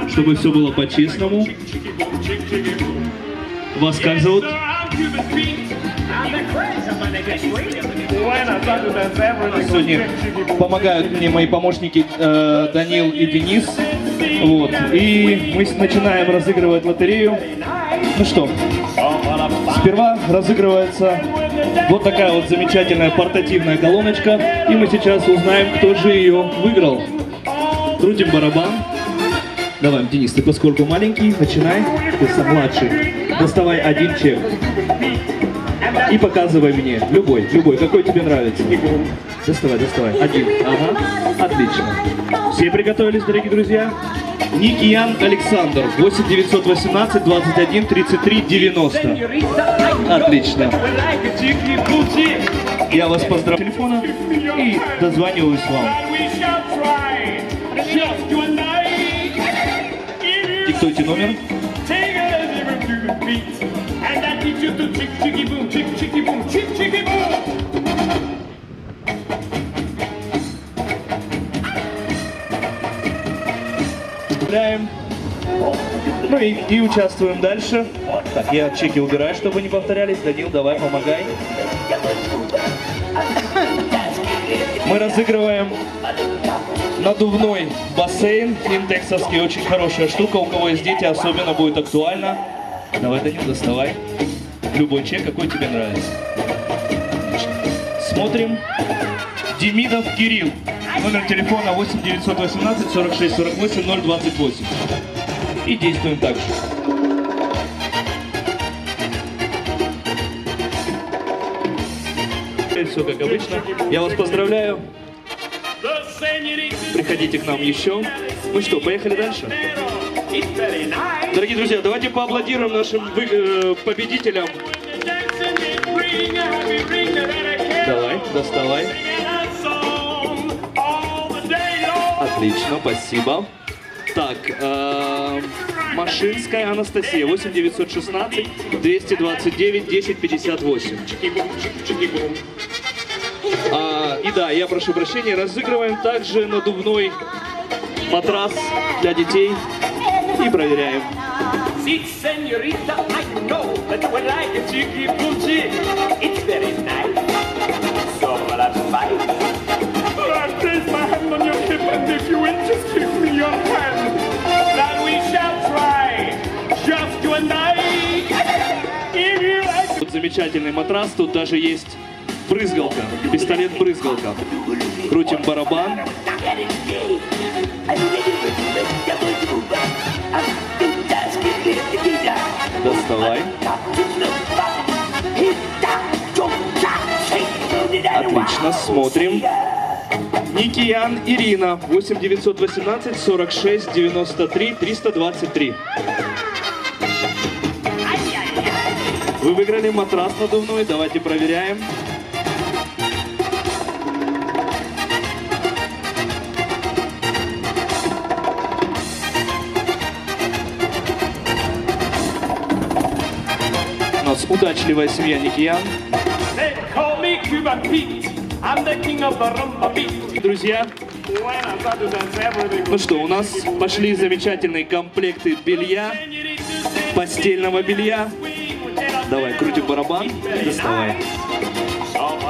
чтобы все было по-честному. Вас как зовут? Сегодня помогают мне мои помощники Данил и Денис. Вот. И мы начинаем разыгрывать лотерею. Ну что, сперва разыгрывается вот такая вот замечательная портативная колоночка. И мы сейчас узнаем, кто же ее выиграл. Крутим барабан. Давай, Денис, ты поскольку маленький, начинай. Ты сам младший. Доставай один чек. И показывай мне. Любой, какой тебе нравится. Доставай. Один. Ага. Отлично. Все приготовились, дорогие друзья? Никиян Александр. 8 918 21 33 90. Отлично. Я вас поздравляю телефона и дозваниваюсь вам. Диктуйте номер. Ну и участвуем дальше. Так, я чеки убираю, чтобы не повторялись. Данил, давай, помогай. Мы разыгрываем надувной бассейн интексовский. Очень хорошая штука. У кого есть дети, особенно будет актуально. Давай, Данил, доставай. Любой чек, какой тебе нравится. Смотрим. Демидов Кирилл. Номер телефона 8 918 46 48 028. И действуем так же. Все как обычно. Я вас поздравляю. Приходите к нам еще. Ну что, поехали дальше? Дорогие друзья, давайте поаплодируем нашим победителям. Давай, доставай. Отлично, спасибо. Так, Машинская Анастасия, 8 916 229 10 58. И да, я прошу прощения, разыгрываем также надувной матрас для детей и проверяем. Вот замечательный матрас, тут даже есть брызгалка, пистолет-брызгалка. Крутим барабан. Доставай. Отлично, смотрим. Никиян Ирина, 8 918 46 93 323. Вы выиграли матрас надувной, давайте проверяем. У нас удачливая семья Никиян. Друзья, ну что, у нас пошли замечательные комплекты белья, постельного белья. Давай, крутим барабан, доставай.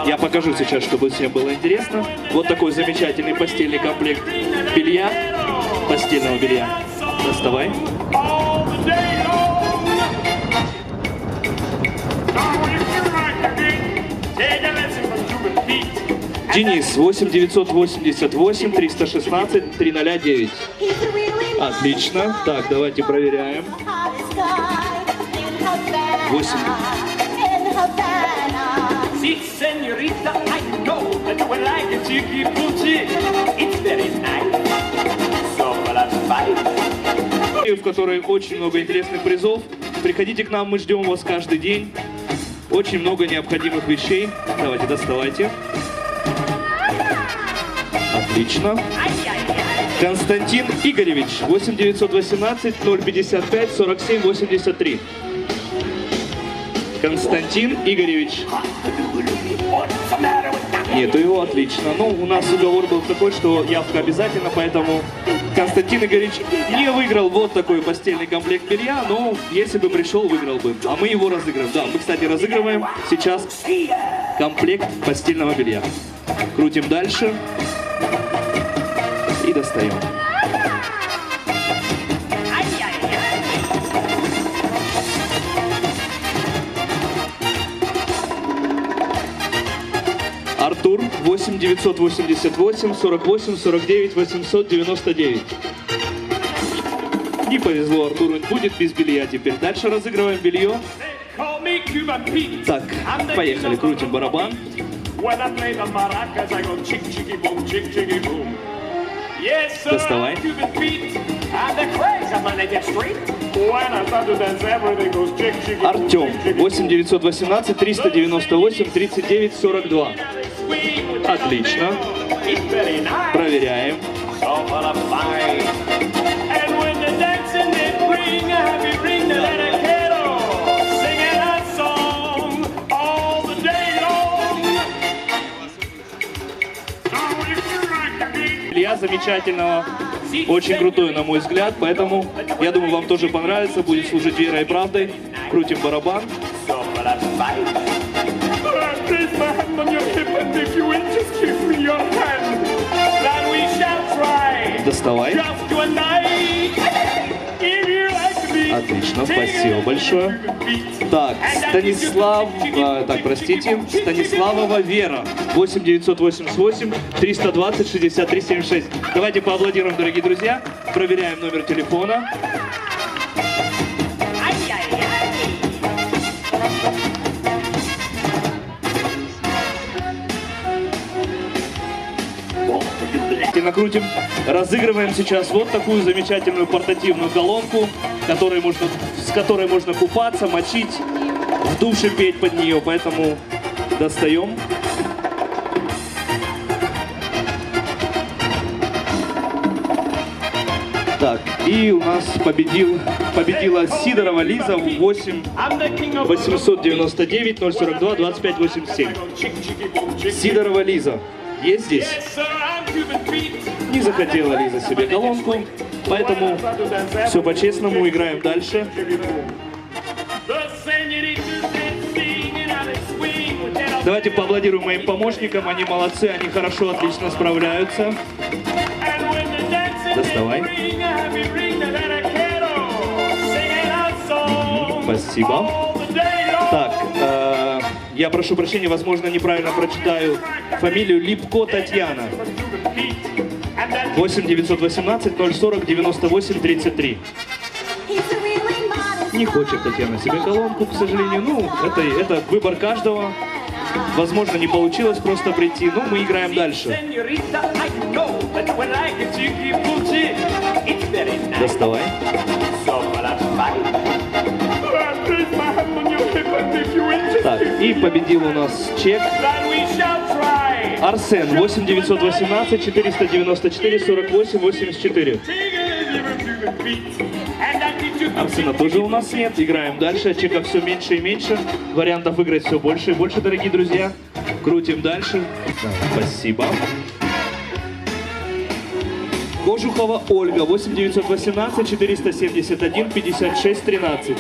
Я покажу сейчас, чтобы всем было интересно. Вот такой замечательный постельный комплект белья, постельного белья. Доставай. Денис, 8 988 316 309. Отлично. Так, давайте проверяем. 8. В которой очень много интересных призов. Приходите к нам, мы ждем вас каждый день. Очень много необходимых вещей. Давайте, доставайте. Отлично. Константин Игоревич, 8 918 055 47 83. Константин Игоревич. Нету его, отлично. Ну, у нас уговор был такой, что явка обязательно, поэтому Константин Игоревич не выиграл вот такой постельный комплект белья, но если бы пришел, выиграл бы. А мы его разыгрываем. Да, мы, кстати, разыгрываем сейчас комплект постельного белья. Крутим дальше и достаем. Артур, 8 988 48 49 899. Не повезло Артуру, будет без белья теперь. Дальше разыгрываем белье. Так, поехали, крутим барабан. Доставай. Артем, 8 918 398 39 42. Отлично. Проверяем. Илья замечательного, очень крутой, на мой взгляд, поэтому я думаю, вам тоже понравится, будет служить верой и правдой. Крутим барабан. Доставай. Отлично, спасибо большое. Так, Станиславова Вера, 8 988 320 63 76. Давайте поаплодируем, дорогие друзья. Проверяем номер телефона. Накрутим. Разыгрываем сейчас вот такую замечательную портативную колонку, с которой можно купаться, мочить, в душе петь под нее, поэтому достаем. Так, и у нас победила Сидорова Лиза, 8 899 042 25 87. Сидорова Лиза, есть здесь? Не захотела Лиза себе колонку, поэтому все по-честному, играем дальше. Давайте поаплодируем моим помощникам, они молодцы, они хорошо, отлично справляются. Доставай. Спасибо. Так, я прошу прощения, возможно, неправильно прочитаю фамилию. Липко Татьяна. 8 918 040 98 33. Не хочет Татьяна себе колонку, к сожалению. Ну, это выбор каждого. Возможно, не получилось просто прийти, но мы играем дальше. Доставай. Так, и победил у нас чек. Арсен, 8 918 494 48 84. Арсена тоже у нас нет. Играем дальше. Чека все меньше и меньше. Вариантов выиграть все больше и больше, дорогие друзья. Крутим дальше. Спасибо. Кожухова Ольга, 8 918 471 56 13.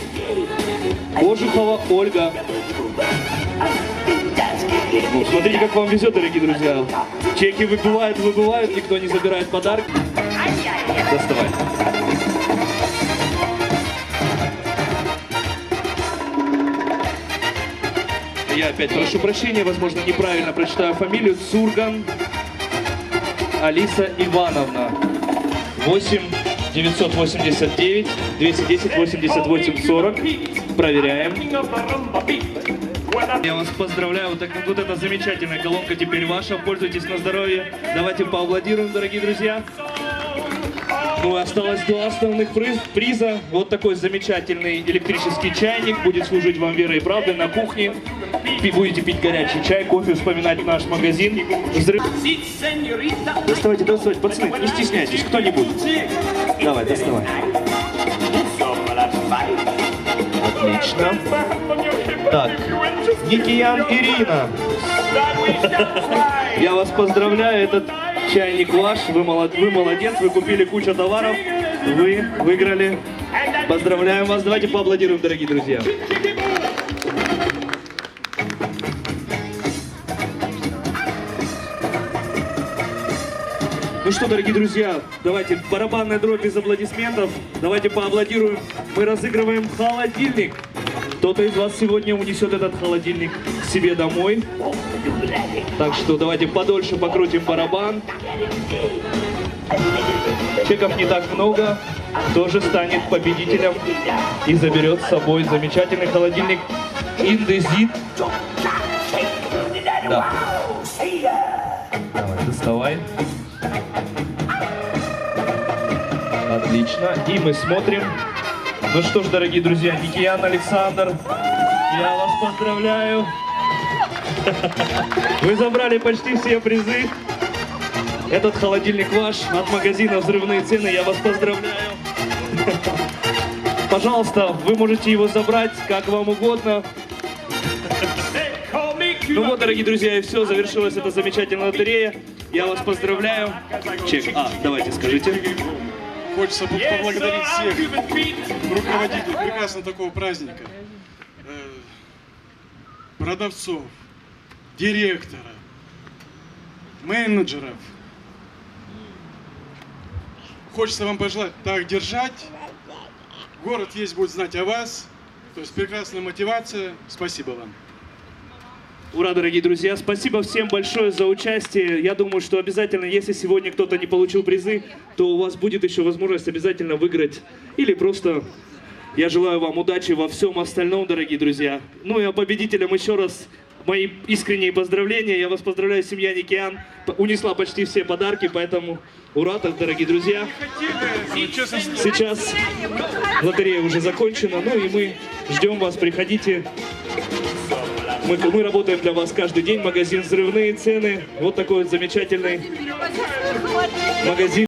Кожухова Ольга. Ну, смотрите, как вам везет, дорогие друзья. Чеки выбывают, никто не забирает подарок. Доставай. Я опять прошу прощения, возможно, неправильно прочитаю фамилию. Цурган Алиса Ивановна. 8 989 210 88 40. Проверяем. Я вас поздравляю, так как вот эта замечательная колонка теперь ваша. Пользуйтесь на здоровье. Давайте поаплодируем, дорогие друзья. Ну и осталось два основных приза. Вот такой замечательный электрический чайник. Будет служить вам верой и правдой на кухне. Будете пить горячий чай, кофе, вспоминать наш магазин. Доставайте, пацаны, не стесняйтесь, кто-нибудь. Давай, доставай. Отлично. Так, Никиян Ирина. Я вас поздравляю, этот чайник ваш, вы молодец, вы купили кучу товаров, вы выиграли. Поздравляем вас, давайте поаплодируем, дорогие друзья. Ну что, дорогие друзья, давайте барабанная дробь без аплодисментов, давайте поаплодируем. Мы разыгрываем холодильник. Кто-то из вас сегодня унесет этот холодильник к себе домой. Так что давайте подольше покрутим барабан. Чеков не так много. Кто же станет победителем и заберет с собой замечательный холодильник Indesit? Да. Давай, доставай. Отлично. И мы смотрим. Ну что ж, дорогие друзья, Никиян Александр, я вас поздравляю. Вы забрали почти все призы. Этот холодильник ваш от магазина «Взрывные цены». Я вас поздравляю. Пожалуйста, вы можете его забрать как вам угодно. Ну вот, дорогие друзья, и все, завершилась эта замечательная лотерея. Я вас поздравляю. Чек. Давайте скажите. Хочется поблагодарить всех руководителей прекрасного такого праздника, продавцов, директора, менеджеров. Хочется вам пожелать так держать. Город весь будет знать о вас. То есть прекрасная мотивация. Спасибо вам. Ура, дорогие друзья! Спасибо всем большое за участие. Я думаю, что обязательно, если сегодня кто-то не получил призы, то у вас будет еще возможность обязательно выиграть. Или просто я желаю вам удачи во всем остальном, дорогие друзья. Ну и а победителям еще раз мои искренние поздравления. Я вас поздравляю, семья Никиян унесла почти все подарки, поэтому ура, так, дорогие друзья. Сейчас лотерея уже закончена, ну и мы ждем вас, приходите. Мы работаем для вас каждый день, магазин «Взрывные цены». Вот такой вот замечательный магазин.